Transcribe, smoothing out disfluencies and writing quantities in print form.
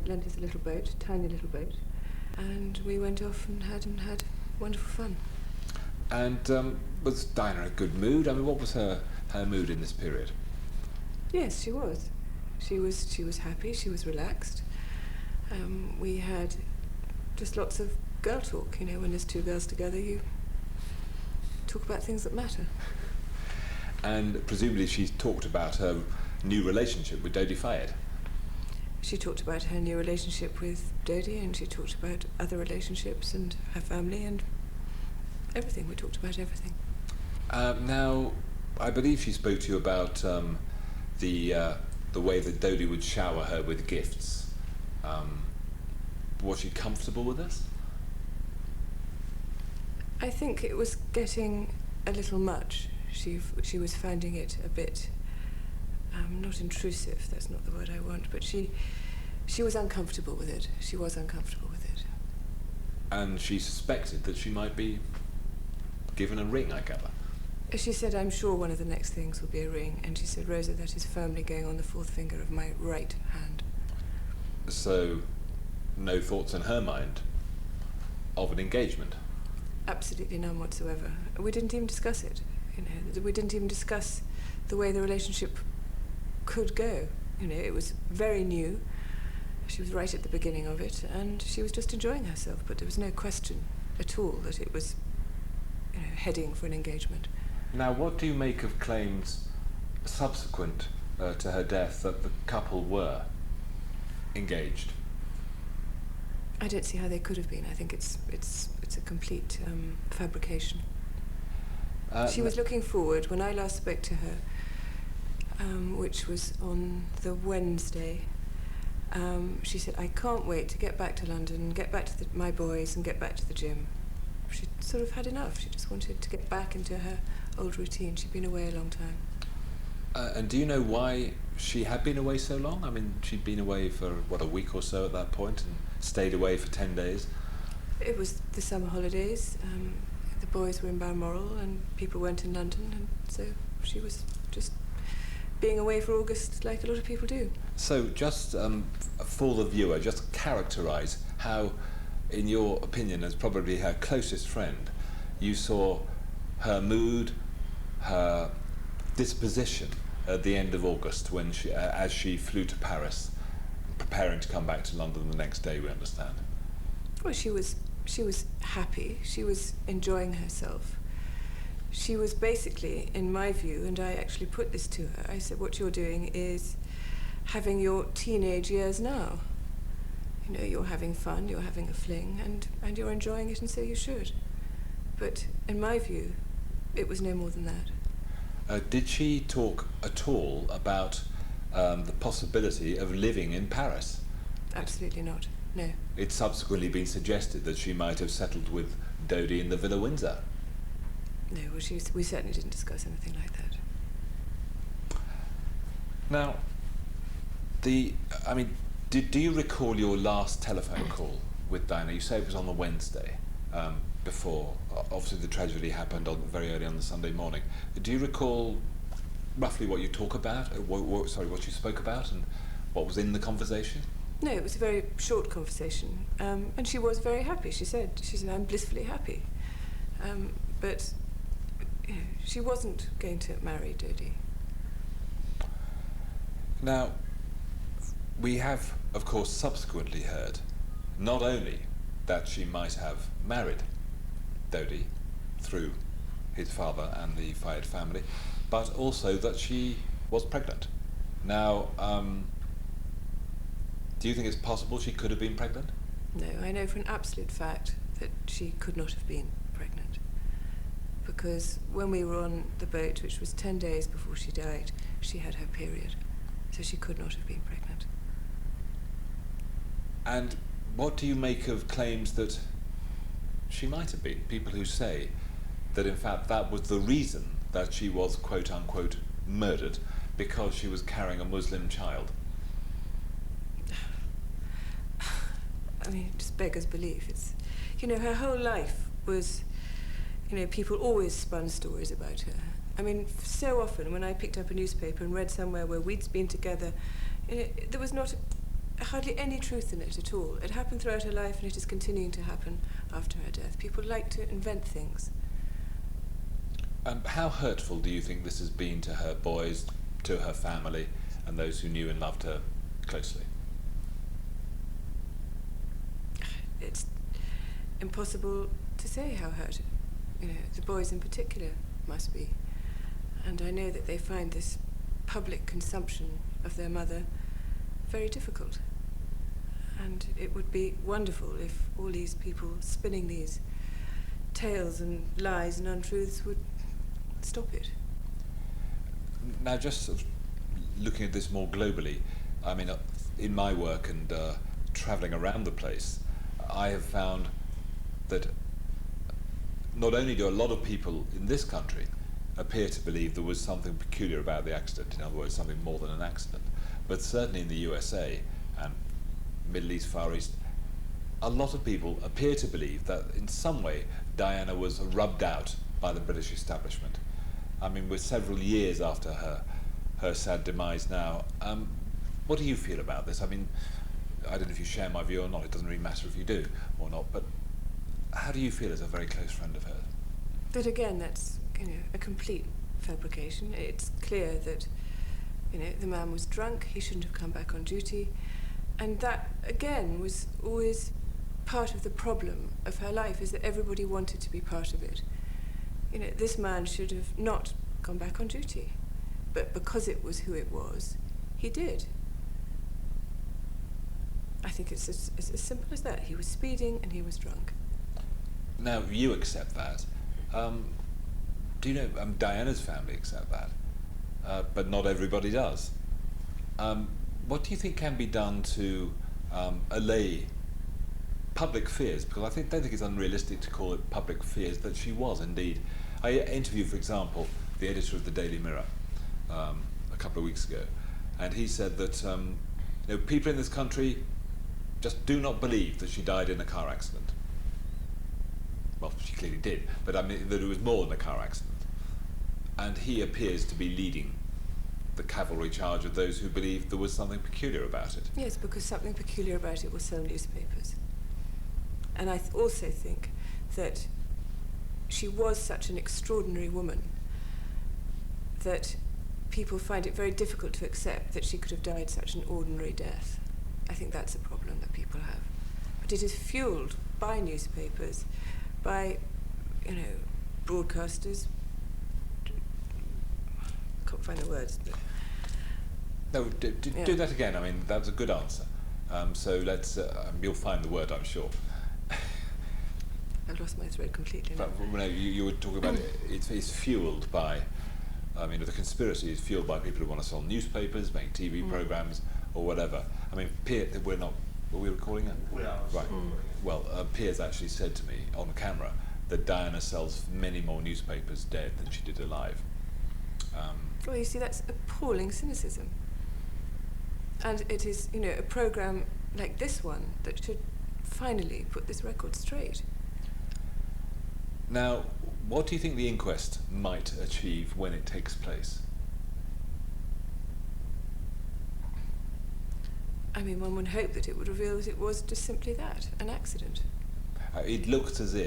lent us a little boat, a tiny little boat, and we went off and had wonderful fun. And was Diana in a good mood? I mean, what was her mood in this period? Yes, she was. She was happy, she was relaxed. We had just lots of girl talk, you know, when there's two girls together, you talk about things that matter. And presumably she talked about her new relationship with Dodi Fayed. She talked about her new relationship with Dodi, and she talked about other relationships and her family and everything. We talked about everything. Now, I believe she spoke to you about the way that Dodi would shower her with gifts. Was she comfortable with this? I think it was getting a little much. She was finding it a bit, not intrusive, that's not the word I want, but she was uncomfortable with it. She was uncomfortable with it. And she suspected that she might be given a ring, I gather. She said, I'm sure one of the next things will be a ring, and she said, Rosa, that is firmly going on the fourth finger of my right hand. So, no thoughts in her mind of an engagement? Absolutely none whatsoever. We didn't even discuss it. You know, we didn't even discuss the way the relationship could go. You know, it was very new. She was right at the beginning of it, and she was just enjoying herself, but there was no question at all that it was, you know, heading for an engagement. Now, what do you make of claims subsequent to her death that the couple were engaged? I don't see how they could have been. I think it's a complete fabrication. She was looking forward. When I last spoke to her, which was on the Wednesday, she said, I can't wait to get back to London, get back to my boys and get back to the gym. She'd sort of had enough. She just wanted to get back into her old routine. She'd been away a long time. And do you know why she had been away so long? I mean, she'd been away for, what, a week or so at that point, and stayed away for 10 days? It was the summer holidays. The boys were in Balmoral and people weren't in London, and so she was just being away for August like a lot of people do. So just for the viewer, just characterise how, in your opinion, as probably her closest friend, you saw her mood, her disposition at the end of August when she, as she flew to Paris, preparing to come back to London the next day, we understand. Well, she was happy. She was enjoying herself. She was basically, in my view, and I actually put this to her, I said, what you're doing is having your teenage years now. You know, you're having fun, you're having a fling, and you're enjoying it, and so you should. But in my view, it was no more than that. Did she talk at all about the possibility of living in Paris? Absolutely not, no. It's subsequently been suggested that she might have settled with Dodi in the Villa Windsor. No, well, we certainly didn't discuss anything like that. Now, do you recall your last telephone call with Diana? You say it was on the Wednesday, before, obviously the tragedy happened very early on the Sunday morning. Do you recall roughly what you talk about, what you spoke about and what was in the conversation? No, it was a very short conversation, and she was very happy. She said, I'm blissfully happy. But you know, she wasn't going to marry Dodi. Now, we have, of course, subsequently heard not only that she might have married Dodi through his father and the Fayed family, but also that she was pregnant. Now, do you think it's possible she could have been pregnant? No, I know for an absolute fact that she could not have been pregnant. Because when we were on the boat, which was 10 days before she died, she had her period. So she could not have been pregnant. And what do you make of claims that she might have been? People who say that in fact that was the reason that she was quote unquote murdered, because she was carrying a Muslim child. I mean, it just beggars belief. It's, you know, her whole life was, you know, people always spun stories about her. I mean, so often when I picked up a newspaper and read somewhere where we'd been together, you know, there was not hardly any truth in it at all. It happened throughout her life, and it is continuing to happen after her death. People like to invent things. How hurtful do you think this has been to her boys, to her family, and those who knew and loved her closely? It's impossible to say how hurt, the boys in particular must be. And I know that they find this public consumption of their mother very difficult. And it would be wonderful if all these people spinning these tales and lies and untruths would stop it. Now, just sort of looking at this more globally, I mean, in my work and travelling around the place, I have found that not only do a lot of people in this country appear to believe there was something peculiar about the accident, in other words, something more than an accident, but certainly in the USA and Middle East, Far East, a lot of people appear to believe that in some way Diana was rubbed out by the British establishment. I mean, we're several years after her sad demise now. What do you feel about this? I mean, I don't know if you share my view or not. It doesn't really matter if you do or not, but how do you feel as a very close friend of hers? But again, that's a complete fabrication. It's clear that the man was drunk. He shouldn't have come back on duty, and that again was always part of the problem of her life, is that everybody wanted to be part of it. This man should have not gone back on duty, but because it was who it was, he did. I think it's as simple as that. He was speeding and he was drunk. Now, you accept that. Do you know, Diana's family accept that, but not everybody does. What do you think can be done to allay public fears? Because I don't think it's unrealistic to call it public fears that she was indeed. I interviewed, for example, the editor of the Daily Mirror a couple of weeks ago, and he said that people in this country just do not believe that she died in a car accident. Well, she clearly did, but I mean that it was more than a car accident. And he appears to be leading the cavalry charge of those who believe there was something peculiar about it. Yes, because something peculiar about it will sell newspapers. And I also think that she was such an extraordinary woman that people find it very difficult to accept that she could have died such an ordinary death. I think that's a problem that people have. But it is fueled by newspapers, by, broadcasters. Can't find the words. But No, do that again. I mean, that was a good answer. So let's, you'll find the word, I'm sure. I've lost my thread completely now. But you were talking about it's fueled by, the conspiracy is fueled by people who want to sell newspapers, make TV programs, or whatever. I mean, we're not, were we recording it? We are. Right. Well, Piers actually said to me on camera that Diana sells many more newspapers dead than she did alive. Well, you see, that's appalling cynicism. And it is, a programme like this one that should finally put this record straight. Now, what do you think the inquest might achieve when it takes place? I mean, one would hope that it would reveal that it was just simply that, an accident. It looks as if